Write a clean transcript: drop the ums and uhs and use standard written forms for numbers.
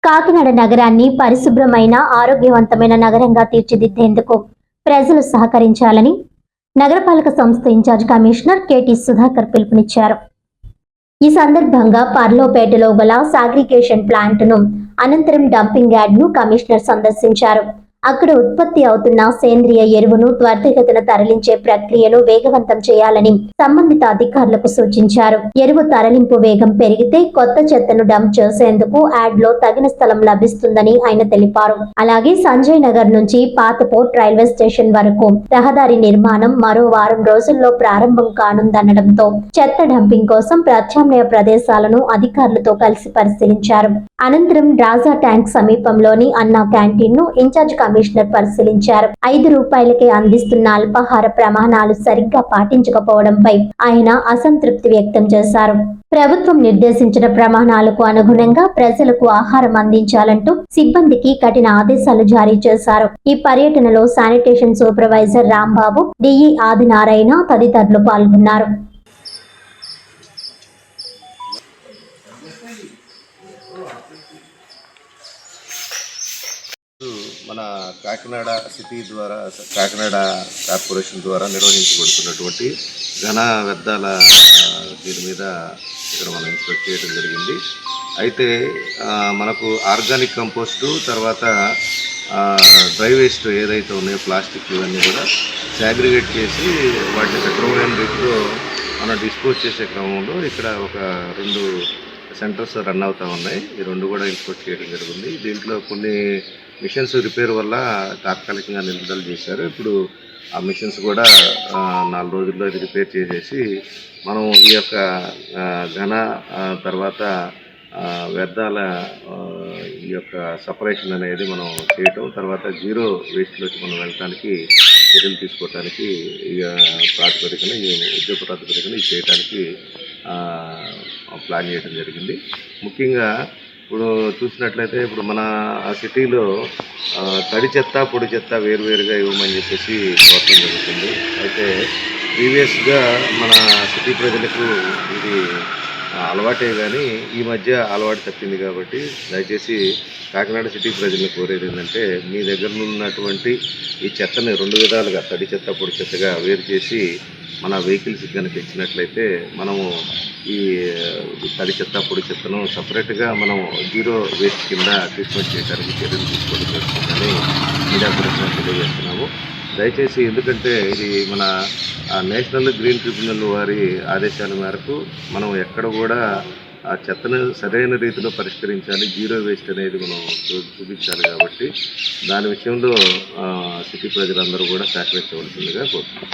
కాకినాడ నగరాన్ని పరిశుభ్రమైన ఆరోగ్యవంతమైన నగరంగా తీర్చిదిద్దేందుకు ప్రజలు సహకరించాలని నగరపాలక సంస్థ ఇన్ఛార్జ్ కమిషనర్ కెటి సుధాకర్ పిలుపునిచ్చారు. ఈ సందర్భంగా పర్లోపేటలో గల సాగ్రిగేషన్ ప్లాంట్ను అనంతరం డంపింగ్ యార్డ్ను కమిషనర్ సందర్శించారు. అక్కడ ఉత్పత్తి అవుతున్న సేంద్రియ ఎరువును త్వరితగతిన తరలించే ప్రక్రియను వేగవంతం చేయాలని సంబంధిత అధికారులకు సూచించారు. ఎరువు తరలింపు వేగం పెరిగితే కొత్త చెత్తను డంప్ చేసేందుకు యార్డ్ లో తగిన స్థలం లభిస్తుందని ఆయన తెలిపారు. అలాగే సంజయ్ నగర్ నుంచి పాత పోర్ట్ రైల్వే స్టేషన్ వరకు రహదారి నిర్మాణం మరో వారం రోజుల్లో ప్రారంభం కానుందనడంతో చెత్త డంపింగ్ కోసం ప్రత్యామ్నాయ ప్రదేశాలను అధికారులతో కలిసి పరిశీలించారు. అనంతరం రాజా ట్యాంక్ సమీపంలోని అన్నా క్యాంటీన్ ను ఇన్ఛార్జ్ కమిషనర్ పరిశీలించారు. 5 రూపాయలకే అందిస్తున్న అల్పాహార ప్రమాణాలు సరిగ్గా పాటించకపోవడంపై ఆయన అసంతృప్తి వ్యక్తం చేశారు. ప్రభుత్వం నిర్దేశించిన ప్రమాణాలకు అనుగుణంగా ప్రజలకు ఆహారం అందించాలంటూ సిబ్బందికి కఠిన ఆదేశాలు జారీ చేశారు. ఈ పర్యటనలో sanitation supervisor Rambabu, DE Adinarayana తదితరులు పాల్గొన్నారు. మన కాకినాడ సిటీ ద్వారా కాకినాడ కార్పొరేషన్ ద్వారా నిర్వహించబడుతున్నటువంటి ఘన వ్యర్థాల దీని మీద ఇక్కడ మనం ఇన్స్పెక్ట్ చేయడం జరిగింది. అయితే మనకు ఆర్గానిక్ కంపోస్టు తర్వాత డ్రై వేస్ట్ ఏదైతే ఉన్నాయో ప్లాస్టిక్ ఇవన్నీ కూడా సాగ్రిగేట్ చేసి వాటిని సక్రమమైన రీతిలో మనం డిస్పోజ్ చేసే క్రమంలో ఇక్కడ ఒక 2 సెంటర్స్ రన్ అవుతూ ఉన్నాయి. ఈ 2 కూడా ఇన్స్పెక్ట్ చేయడం జరిగింది. దీంట్లో కొన్ని మిషన్స్ రిపేర్ వల్ల తాత్కాలికంగా నిలుపుదల చేశారు. ఇప్పుడు ఆ మిషన్స్ కూడా 4 రోజుల్లో ఇది రిపేర్ చేసేసి మనం ఈ యొక్క ఘన తర్వాత వ్యర్థాల ఈ యొక్క సపరేషన్ అనేది మనం చేయటం, తర్వాత జీరో వేస్ట్లోకి మనం వెళ్ళటానికి చర్యలు తీసుకోవటానికి ప్రాతిపదికన ఈ ఉద్యోగ ప్రాతిపదికన ఇది చేయడానికి ప్లాన్ చేయడం జరిగింది. ముఖ్యంగా ఇప్పుడు చూసినట్లయితే ఇప్పుడు మన సిటీలో తడి చెత్త పొడి చెత్త వేరువేరుగా ఇవ్వమని చెప్పేసి కోరటం జరుగుతుంది. అయితే ప్రీవియస్గా మన సిటీ ప్రజలకు ఇది అలవాటే కానీ ఈ మధ్య అలవాటు తప్పింది. కాబట్టి దయచేసి కాకినాడ సిటీ ప్రజలను కోరేది ఏంటంటే మీ దగ్గర ఉన్నటువంటి ఈ చెత్తని 2 విధాలుగా తడి చెత్త పొడి చెత్తగా వేరు చేసి మన వెహికల్స్ కనుక ఇచ్చినట్లయితే మనము ఈ తడి చెత్త పొడి చెత్తను సపరేట్గా మనం జీరో వేస్ట్ కింద ట్రీట్మెంట్ చేయడానికి చర్యలు తీసుకోవడం జరుగుతుందని మీడియా పరిశ్రమ తెలియజేస్తున్నాము. దయచేసి ఎందుకంటే ఇది మన నేషనల్ గ్రీన్ ట్రిబ్యునల్ వారి ఆదేశాల మేరకు మనం ఎక్కడ కూడా ఆ చెత్తను సరైన రీతిలో పరిష్కరించాలి, జీరో వేస్ట్ అనేది మనం చూపించాలి. కాబట్టి దాని విషయంలో సిటీ ప్రజలందరూ కూడా సహకరించవలసిందిగా కోరుతున్నాం.